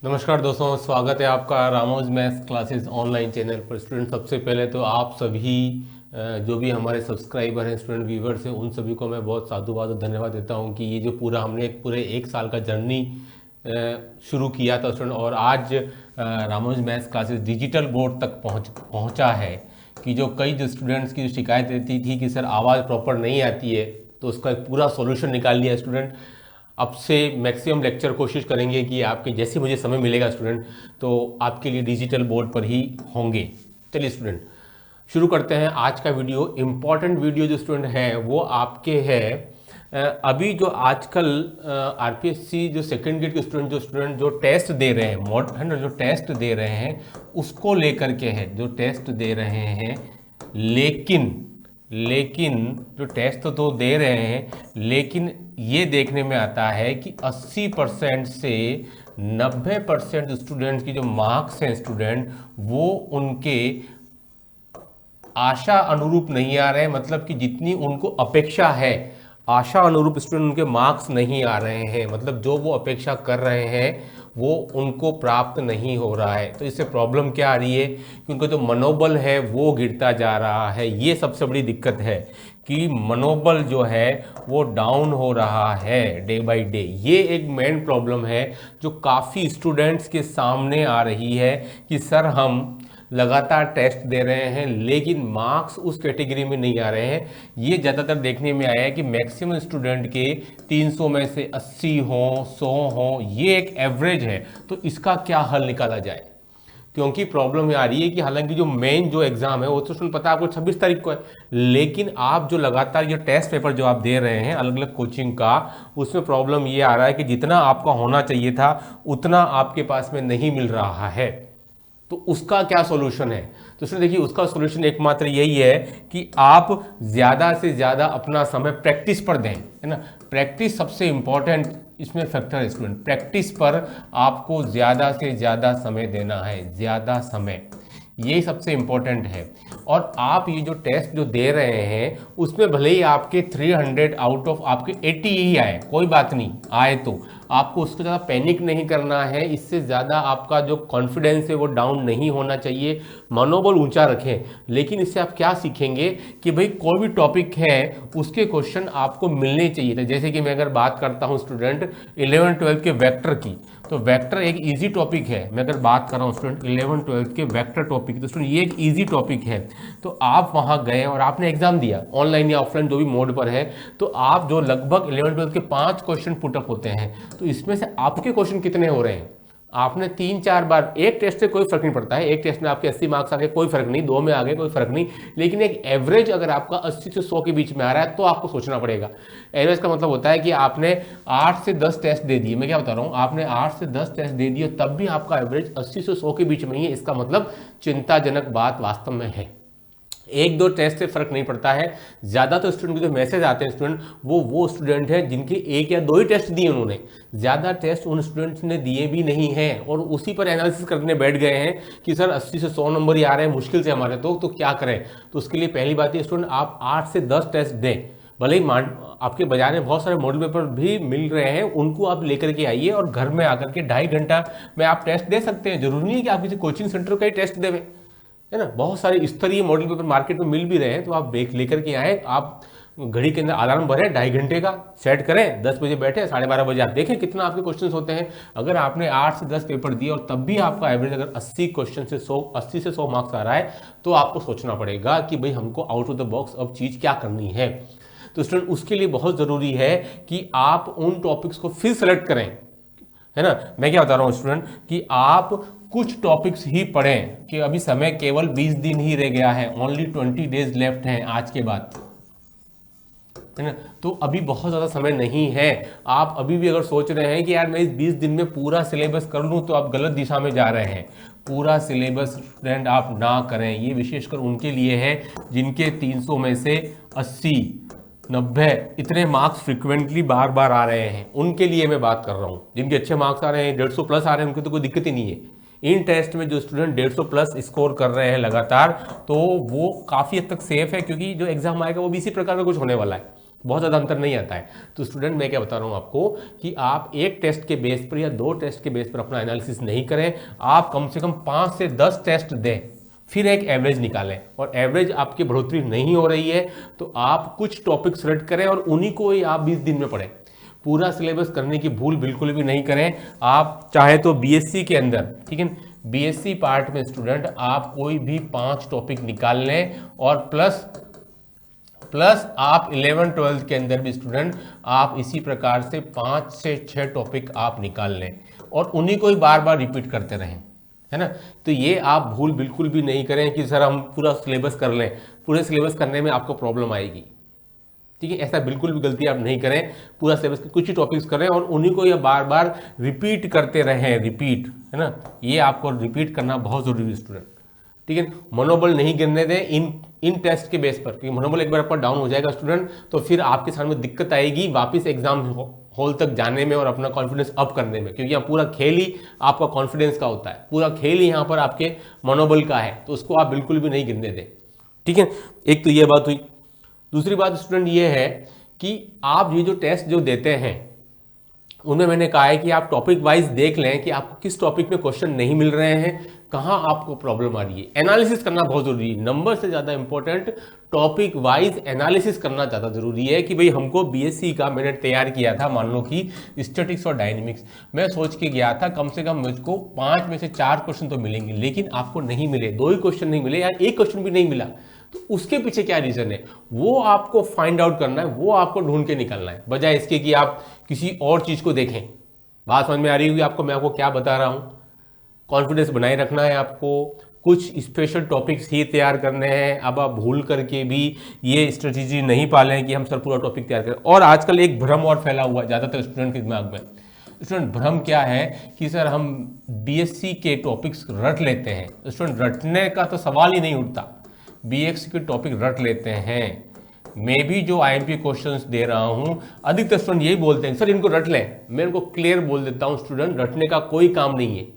नमस्कार दोस्तों, स्वागत है आपका रामोज मैथ्स क्लासेस ऑनलाइन चैनल पर। स्टूडेंट, सबसे पहले तो आप सभी जो भी हमारे सब्सक्राइबर हैं, स्टूडेंट व्यूवर्स हैं, उन सभी को मैं बहुत साधुवाद और धन्यवाद देता हूं कि ये जो पूरा हमने पूरे एक साल का जर्नी शुरू किया था स्टूडेंट, और आज रामोज मैथ्स क्लासेस डिजिटल बोर्ड तक पहुंचा है कि जो कई जो स्टूडेंट्स की जो शिकायत रहती थी कि सर आवाज़ प्रॉपर नहीं आती है, तो उसका एक पूरा सॉल्यूशन निकाल लिया स्टूडेंट। अब से मैक्सिमम लेक्चर कोशिश करेंगे कि आपके जैसे मुझे समय मिलेगा स्टूडेंट, तो आपके लिए डिजिटल बोर्ड पर ही होंगे। चलिए स्टूडेंट, शुरू करते हैं आज का वीडियो। इम्पॉर्टेंट वीडियो जो स्टूडेंट है वो आपके है अभी जो आजकल आरपीएससी जो सेकंड ग्रेड के स्टूडेंट जो टेस्ट दे रहे हैं, है ना, जो टेस्ट दे रहे हैं उसको लेकर के है, जो टेस्ट दे रहे हैं। लेकिन जो टेस्ट तो दे रहे हैं, लेकिन ये देखने में आता है कि 80% से 90% स्टूडेंट्स की जो मार्क्स हैं स्टूडेंट, वो उनके आशा अनुरूप नहीं आ रहे हैं। मतलब कि जितनी उनको अपेक्षा है, आशा अनुरूप स्टूडेंट उनके मार्क्स नहीं आ रहे हैं। मतलब जो वो अपेक्षा कर रहे हैं वो उनको प्राप्त नहीं हो रहा है। तो इससे प्रॉब्लम क्या आ रही है कि उनका जो मनोबल है वो गिरता जा रहा है। ये सबसे बड़ी दिक्कत है कि मनोबल जो है वो डाउन हो रहा है डे बाय डे। ये एक मेन प्रॉब्लम है जो काफ़ी स्टूडेंट्स के सामने आ रही है कि सर हम लगातार टेस्ट दे रहे हैं लेकिन मार्क्स उस कैटेगरी में नहीं आ रहे हैं। ये ज़्यादातर देखने में आया है कि मैक्सिमम स्टूडेंट के 300 में से 80 हों, 100 हों, ये एक एवरेज है। तो इसका क्या हल निकाला जाए? क्योंकि प्रॉब्लम ये आ रही है कि हालांकि जो मेन जो एग्जाम है वो तो स्टूडेंट पता है आपको 26 तारीख को है, लेकिन आप जो लगातार ये टेस्ट पेपर जो आप दे रहे हैं अलग अलग कोचिंग का, उसमें प्रॉब्लम ये आ रहा है कि जितना आपका होना चाहिए था उतना आपके पास में नहीं मिल रहा है। तो उसका क्या सॉल्यूशन है? तो उसमें देखिए, उसका सॉल्यूशन एकमात्र यही है कि आप ज़्यादा से ज़्यादा अपना समय प्रैक्टिस पर दें, है ना। प्रैक्टिस सबसे इंपॉर्टेंट इसमें फैक्टर है स्टूडेंट। प्रैक्टिस पर आपको ज़्यादा से ज़्यादा समय देना है, ज़्यादा समय, यही सबसे इम्पोर्टेंट है। और आप ये जो टेस्ट जो दे रहे हैं उसमें भले ही आपके 300 आउट ऑफ आपके 80 ही आए, कोई बात नहीं, आए तो आपको उसको ज़्यादा पैनिक नहीं करना है। इससे ज़्यादा आपका जो कॉन्फिडेंस है वो डाउन नहीं होना चाहिए। मनोबल ऊंचा रखें। लेकिन इससे आप क्या सीखेंगे कि भाई कोई भी टॉपिक है उसके क्वेश्चन आपको मिलने चाहिए थे। जैसे कि मैं अगर बात करता हूँ स्टूडेंट 11th-12th के वेक्टर की, तो वेक्टर एक इजी टॉपिक है। मैं अगर बात कर रहा हूँ स्टूडेंट 11th-12th के वेक्टर टॉपिक, तो स्टूडेंट ये एक इजी टॉपिक है। तो आप वहाँ गए और आपने एग्जाम दिया ऑनलाइन या ऑफलाइन जो भी मोड पर है, तो आप जो लगभग 11th-12th के 5 क्वेश्चन पुटअप होते हैं, तो इसमें से आपके क्वेश्चन कितने हो रहे हैं? आपने 3-4 बार, एक टेस्ट से कोई फर्क नहीं पड़ता है, एक टेस्ट में आपके 80 मार्क्स आ गए कोई फर्क नहीं, 2 में आ गए कोई फर्क नहीं, लेकिन एक एवरेज अगर आपका 80 से 100 के बीच में आ रहा है तो आपको सोचना पड़ेगा। एवरेज का मतलब होता है कि आपने 8 से 10 टेस्ट दे दिए। मैं क्या बता रहा हूँ, आपने 8 से 10 टेस्ट दे दिए तब भी आपका एवरेज 80 से 100 के बीच में ही है। इसका मतलब चिंताजनक बात वास्तव में है। एक दो टेस्ट से फर्क नहीं पड़ता है। ज़्यादा तो स्टूडेंट को जो मैसेज आते हैं स्टूडेंट, वो स्टूडेंट हैं जिनके 1 या 2 ही टेस्ट दिए उन्होंने। ज़्यादा टेस्ट उन स्टूडेंट्स ने दिए भी नहीं हैं और उसी पर एनालिसिस करने बैठ गए हैं कि सर 80 से 100 नंबर ही आ रहे हैं मुश्किल से हमारे, तो क्या करें। तो उसके लिए पहली बात ये स्टूडेंट, आप 8 से 10 टेस्ट दें। भले ही आपके बाजार में बहुत सारे मॉडल पेपर भी मिल रहे हैं, उनको आप लेकर के आइए और घर में आकर के 2.5 घंटा में आप टेस्ट दे सकते हैं। जरूरी नहीं है कि आप किसी कोचिंग सेंटर का ही टेस्ट देवें, है ना। बहुत सारे स्तरीय मॉडल पेपर मार्केट में मिल भी रहे हैं, तो आप लेकर के आए। आप घड़ी के अंदर अलार्म भरें 2.5 घंटे का सेट करें, 10 बजे बैठे, 12:30 बजे आप देखें कितना आपके क्वेश्चंस होते हैं। अगर आपने 8 से 10 पेपर दिए और तब भी आपका एवरेज अगर 80 क्वेश्चन से 80 से 100 मार्क्स आ रहा है, तो आपको सोचना पड़ेगा कि भाई हमको आउट ऑफ द बॉक्स अब चीज़ क्या करनी है। तो स्टूडेंट, उसके लिए बहुत ज़रूरी है कि आप उन टॉपिक्स को फिर सेलेक्ट करें, है ना। मैं क्या बता रहा हूँ स्टूडेंट कि आप कुछ टॉपिक्स ही पढ़ें कि अभी समय केवल 20 दिन ही रह गया है, ओनली 20 डेज लेफ्ट हैं आज के बाद, है ना। तो अभी बहुत ज़्यादा समय नहीं है। आप अभी भी अगर सोच रहे हैं कि यार मैं इस 20 दिन में पूरा सिलेबस कर लूँ, तो आप गलत दिशा में जा रहे हैं। पूरा सिलेबस स्टूडेंट आप ना करें। ये विशेषकर उनके लिए है जिनके 300 में से 80, 90 इतने मार्क्स फ्रिक्वेंटली बार बार आ रहे हैं, उनके लिए मैं बात कर रहा हूँ। जिनके अच्छे मार्क्स आ रहे हैं, 150 प्लस आ रहे हैं, उनकी तो कोई दिक्कत ही नहीं है। इन टेस्ट में जो स्टूडेंट 150 प्लस स्कोर कर रहे हैं लगातार, तो वो काफ़ी हद तक सेफ है, क्योंकि जो एग्जाम आएगा वो भी इसी प्रकार का कुछ होने वाला है। बहुत ज़्यादा अंतर नहीं आता है। तो स्टूडेंट मैं क्या बता रहा हूँ आपको कि आप एक टेस्ट के बेस पर या 2 टेस्ट के बेस पर अपना एनालिसिस नहीं करें, आप कम से कम 5 से 10 टेस्ट दें, फिर एक एवरेज निकालें, और एवरेज आपकी बढ़ोतरी नहीं हो रही है तो आप कुछ टॉपिक सेलेक्ट करें और उन्हीं को ही आप 20 दिन में पढ़ें। पूरा सिलेबस करने की भूल बिल्कुल भी नहीं करें। आप चाहे तो बीएससी के अंदर, ठीक है, बीएससी पार्ट में स्टूडेंट आप कोई भी 5 टॉपिक निकाल लें, और प्लस आप 11-12 के अंदर भी स्टूडेंट आप इसी प्रकार से 5 से 6 टॉपिक आप निकाल लें और उन्हीं को ही बार बार रिपीट करते रहें, है ना। तो ये आप भूल बिल्कुल भी नहीं करें कि सर हम पूरा सिलेबस कर लें, पूरे सिलेबस करने में आपको प्रॉब्लम आएगी, ठीक है। ऐसा बिल्कुल भी गलती आप नहीं करें। पूरा सिलेबस के कुछ ही टॉपिक्स करें और उन्हीं को ये बार बार रिपीट करते रहें, रिपीट, है ना। ये आपको रिपीट करना बहुत जरूरी है स्टूडेंट, ठीक है। मनोबल नहीं गिरने दें इन टेस्ट के बेस पर, क्योंकि मनोबल एक बार आपका डाउन हो जाएगा स्टूडेंट तो फिर आपके सामने दिक्कत आएगी वापस एग्जाम हॉल तक जाने में और अपना कॉन्फिडेंस अप करने में, क्योंकि यहाँ पूरा खेल ही आपका कॉन्फिडेंस का होता है, पूरा खेल ही यहाँ पर आपके मनोबल का है, तो उसको आप बिल्कुल भी नहीं गिरने दें, ठीक है। एक तो ये बात हुई। दूसरी बात स्टूडेंट ये है कि आप ये जो टेस्ट जो देते हैं उनमें मैंने कहा है कि आप टॉपिक वाइज देख लें कि आपको किस टॉपिक में क्वेश्चन नहीं मिल रहे हैं, कहाँ आपको प्रॉब्लम आ रही है। एनालिसिस करना बहुत जरूरी है, नंबर से ज़्यादा इंपॉर्टेंट टॉपिक वाइज एनालिसिस करना ज़्यादा जरूरी है। कि भाई हमको बीएससी का मैंने तैयार किया था, मान लो कि स्टैटिक्स और डायनेमिक्स, मैं सोच के गया था कम से कम मुझको 5 में से 4 क्वेश्चन तो मिलेंगे, लेकिन आपको नहीं मिले, 2 ही क्वेश्चन नहीं मिले या 1 क्वेश्चन भी नहीं मिला, तो उसके पीछे क्या रीजन है वो आपको फाइंड आउट करना है, वो आपको ढूंढ के निकलना है, बजाय इसके कि आप किसी और चीज को देखें। बात समझ में आ रही होगी आपको मैं आपको क्या बता रहा हूं। कॉन्फिडेंस बनाए रखना है आपको, कुछ स्पेशल टॉपिक्स ही तैयार करने हैं। अब आप भूल करके भी ये स्ट्रेटेजी नहीं पालें कि हम सर पूरा टॉपिक तैयार करें। और आजकल एक भ्रम और फैला हुआ है ज़्यादातर स्टूडेंट के दिमाग में। स्टूडेंट भ्रम क्या है कि सर हम बीएससी के टॉपिक्स रट लेते हैं। स्टूडेंट रटने का तो सवाल ही नहीं उठता, बीएससी के टॉपिक रट लेते हैं। मैं भी जो आईएमपी क्वेश्चंस दे रहा हूं अधिकतर स्टूडेंट यही बोलते हैं सर इनको रट लें। मैं उनको क्लियर बोल देता हूं स्टूडेंट रटने का कोई काम नहीं है।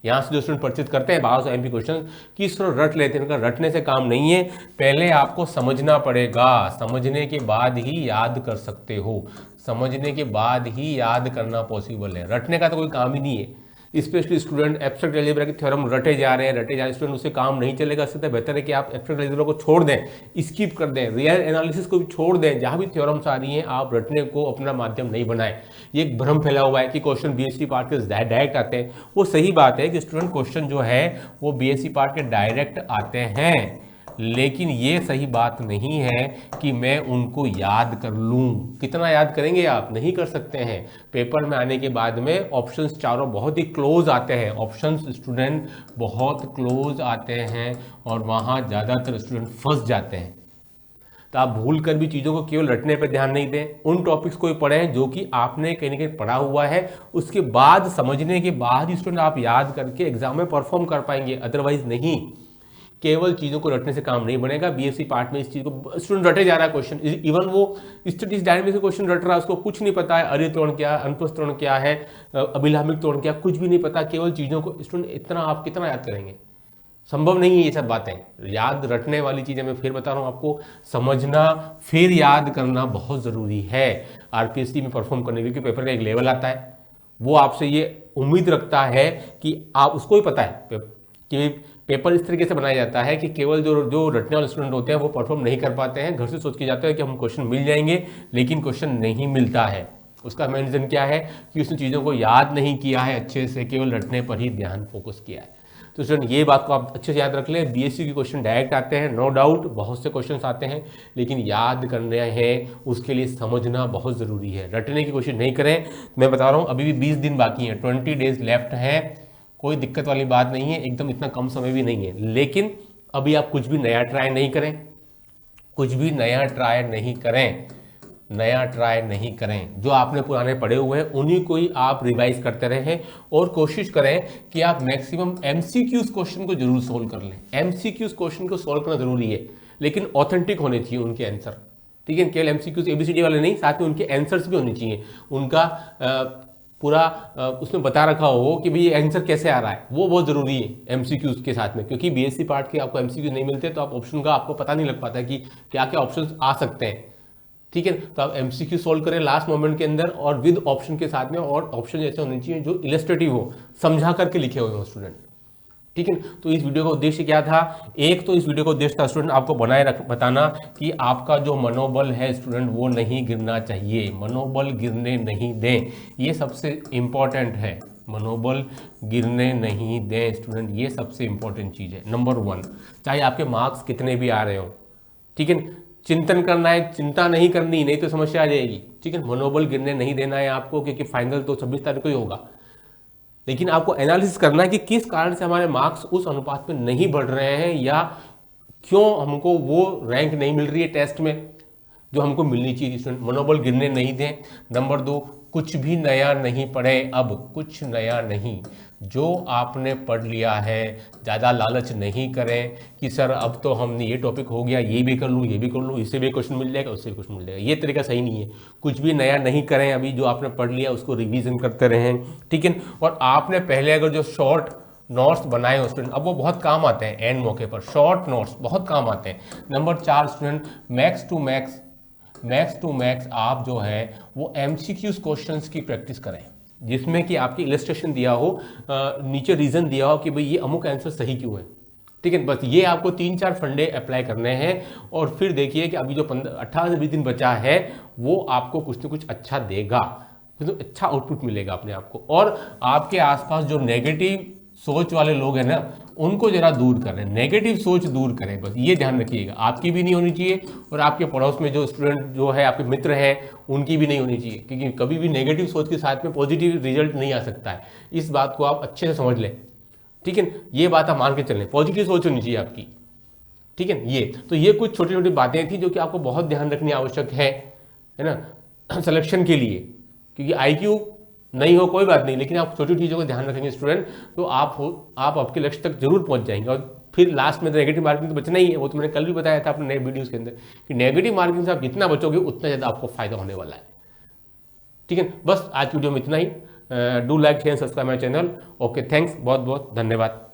यहाँ से जो स्टूडेंट परचेज करते हैं बाहर से आईएमपी क्वेश्चन कि स्टूडेंट रट लेते हैं, इनका रटने से काम नहीं है। पहले आपको समझना पड़ेगा, समझने के बाद ही याद कर सकते हो, समझने के बाद ही याद करना पॉसिबल है। रटने का तो कोई काम ही नहीं है। स्पेशली स्टूडेंट एब्स्ट्रैक्ट अलजेब्रा की थ्योरम रटे जा रहे हैं, स्टूडेंट उससे काम नहीं चलेगा। इससे तो बेहतर है कि आप एब्स्ट्रैक्ट अलजेब्रा को छोड़ दें, स्किप कर दें, रियल एनालिसिस को भी छोड़ दें। जहाँ भी थ्योरम्स आ रही हैं आप रटने को अपना माध्यम नहीं बनाएं। ये एक भ्रम फैला हुआ है कि क्वेश्चन बीएससी पार्ट के डायरेक्ट आते हैं। वो सही बात है कि स्टूडेंट क्वेश्चन जो है वो बीएससी पार्ट के डायरेक्ट आते हैं, लेकिन ये सही बात नहीं है कि मैं उनको याद कर लूं। कितना याद करेंगे आप, नहीं कर सकते हैं। पेपर में आने के बाद में ऑप्शंस चारों बहुत ही क्लोज आते हैं, ऑप्शंस स्टूडेंट बहुत क्लोज आते हैं और वहाँ ज़्यादातर स्टूडेंट फंस जाते हैं। तो आप भूल कर भी चीज़ों को केवल रटने पर ध्यान नहीं दें, उन टॉपिक्स को भी पढ़ें जो कि आपने कहीं ना कहीं पढ़ा हुआ है, उसके बाद समझने के बाद ही स्टूडेंट आप याद करके एग्जाम में परफॉर्म कर पाएंगे, अदरवाइज नहीं। केवल चीज़ों को रटने से काम नहीं बनेगा। बीएससी पार्ट में इस चीज़ को स्टूडेंट रटे जा रहा है क्वेश्चन, इवन वो स्टैटिस्टिक्स डायनेमिक्स के क्वेश्चन रट रहा है, उसको कुछ नहीं पता है अरे त्वरण क्या है, अनुप्रस्थ त्वरण क्या है, अभिलामिक त्वरण क्या, कुछ भी नहीं पता। केवल चीज़ों को स्टूडेंट इतना आप कितना याद करेंगे, संभव नहीं है ये सब बातें। याद रटने वाली चीज़ें मैं फिर बता रहा हूँ आपको, समझना फिर याद करना बहुत ज़रूरी है आरपीएससी में परफॉर्म करने के लिए। पेपर का एक लेवल आता है, वो आपसे ये उम्मीद रखता है कि आप उसको ही पता है कि पेपर इस तरीके से बनाया जाता है कि केवल जो रटने वाले स्टूडेंट होते हैं वो परफॉर्म नहीं कर पाते हैं। घर से सोच के जाते हैं कि हम क्वेश्चन मिल जाएंगे, लेकिन क्वेश्चन नहीं मिलता है। उसका मेन रीज़न क्या है कि उसने चीज़ों को याद नहीं किया है अच्छे से, केवल रटने पर ही ध्यान फोकस किया है। तो स्टूडेंट ये बात को आप अच्छे से याद रख लें। बीएससी के क्वेश्चन डायरेक्ट आते हैं, नो डाउट बहुत से क्वेश्चन आते हैं, लेकिन याद करने हैं उसके लिए समझना बहुत ज़रूरी है। रटने की कोशिश नहीं करें। मैं बता रहा हूँ अभी भी 20 दिन बाकी हैं, 20 डेज लेफ्ट हैं, कोई दिक्कत वाली बात नहीं है, एकदम इतना कम समय भी नहीं है। लेकिन अभी आप कुछ भी नया ट्राई नहीं करें, कुछ भी नया ट्राई नहीं करें, नया ट्राई नहीं करें। जो आपने पुराने पढ़े हुए हैं उन्हीं को ही आप रिवाइज करते रहें और कोशिश करें कि आप मैक्सिमम एमसीक्यूज क्वेश्चन को जरूर सोल्व कर लें। एमसीक्यूज क्वेश्चन को सोल्व करना जरूरी है, लेकिन ऑथेंटिक होने चाहिए उनके आंसर, ठीक है। केवल एमसीक्यूज एबीसीडी वाले नहीं, साथ में उनके आंसर्स भी होने चाहिए। उनका पूरा उसमें बता रखा हो कि भाई ये आंसर कैसे आ रहा है, वो बहुत ज़रूरी है एमसीक्यूज के साथ में, क्योंकि बीएससी पार्ट के आपको एमसीक्यूज नहीं मिलते तो आप ऑप्शन का आपको पता नहीं लग पाता कि क्या क्या ऑप्शंस आ सकते हैं। ठीक है। तो आप एमसीक्यू सोल्व करें लास्ट मोमेंट के अंदर और विद ऑप्शन के साथ में, और ऑप्शन जैसे होने चाहिए जो इलस्ट्रेटिव हो, समझा करके लिखे हुए हो स्टूडेंट। ठीक है। तो इस वीडियो का उद्देश्य क्या था? एक तो इस वीडियो का उद्देश्य था स्टूडेंट आपको बताना कि आपका जो मनोबल है स्टूडेंट वो नहीं गिरना चाहिए, मनोबल गिरने नहीं दें, ये सबसे इंपॉर्टेंट है। मनोबल गिरने नहीं दें स्टूडेंट, ये सबसे इंपॉर्टेंट चीज़ है नंबर 1, चाहे आपके मार्क्स कितने भी आ रहे हो। ठीक है। चिंतन करना है, चिंता नहीं करनी, नहीं तो समस्या आ जाएगी। ठीक है। मनोबल गिरने नहीं देना है आपको, क्योंकि फाइनल तो 26 तारीख को ही होगा। लेकिन आपको एनालिसिस करना है कि किस कारण से हमारे मार्क्स उस अनुपात में नहीं बढ़ रहे हैं, या क्यों हमको वो रैंक नहीं मिल रही है टेस्ट में जो हमको मिलनी चाहिए। स्टूडेंट मनोबल गिरने नहीं दें। नंबर 2, कुछ भी नया नहीं पढ़ें, अब कुछ नया नहीं, जो आपने पढ़ लिया है। ज़्यादा लालच नहीं करें कि सर अब तो हमने ये टॉपिक हो गया, ये भी कर लूँ, ये भी कर लूँ, इससे भी क्वेश्चन मिल जाएगा, उससे भी क्वेश्चन मिल जाएगा। ये तरीका सही नहीं है। कुछ भी नया नहीं करें, अभी जो आपने पढ़ लिया उसको रिवीजन करते रहें। ठीक है। और आपने पहले अगर जो शॉर्ट नोट्स बनाए हो स्टूडेंट, अब वो बहुत काम आते हैं एंड मौके पर, शॉर्ट नोट्स बहुत काम आते हैं। Number 4 student, max to max आप जो है वो एमसीक्यूज क्वेश्चंस की प्रैक्टिस करें, जिसमें कि आपकी इलस्ट्रेशन दिया हो, नीचे रीजन दिया हो कि भाई ये अमुक आंसर सही क्यों है। ठीक है। बस ये आपको 3-4 फंडे अप्लाई करने हैं, और फिर देखिए कि अभी जो 18 से 20 दिन बचा है वो आपको कुछ ना कुछ अच्छा देगा, तो अच्छा आउटपुट मिलेगा अपने आप को। और आपके आसपास जो नेगेटिव सोच वाले लोग हैं ना, उनको जरा दूर करें, नेगेटिव सोच दूर करें, बस ये ध्यान रखिएगा। आपकी भी नहीं होनी चाहिए, और आपके पड़ोस में जो स्टूडेंट जो है आपके मित्र हैं उनकी भी नहीं होनी चाहिए, क्योंकि कभी भी नेगेटिव सोच के साथ में पॉजिटिव रिजल्ट नहीं आ सकता है। इस बात को आप अच्छे से समझ लें। ठीक है। ये बात आप मान के चलें, पॉजिटिव सोच होनी चाहिए आपकी। ठीक है। ये कुछ छोटी छोटी बातें थी जो कि आपको बहुत ध्यान रखनी आवश्यक है ना, सिलेक्शन के लिए। क्योंकि IQ नहीं हो कोई बात नहीं, लेकिन आप छोटी चीज़ों का ध्यान रखेंगे स्टूडेंट, तो आप आपके लक्ष्य तक जरूर पहुंच जाएंगे। और फिर लास्ट में नेगेटिव मार्किंग तो बचना ही है, वो तो मैंने कल भी बताया था अपने नए वीडियोस के अंदर कि नेगेटिव मार्किंग से आप जितना बचोगे उतना ज़्यादा आपको फायदा होने वाला है। ठीक है। बस आज वीडियो में इतना ही। Do like share subscribe my channel. Okay, thanks, बहुत बहुत धन्यवाद।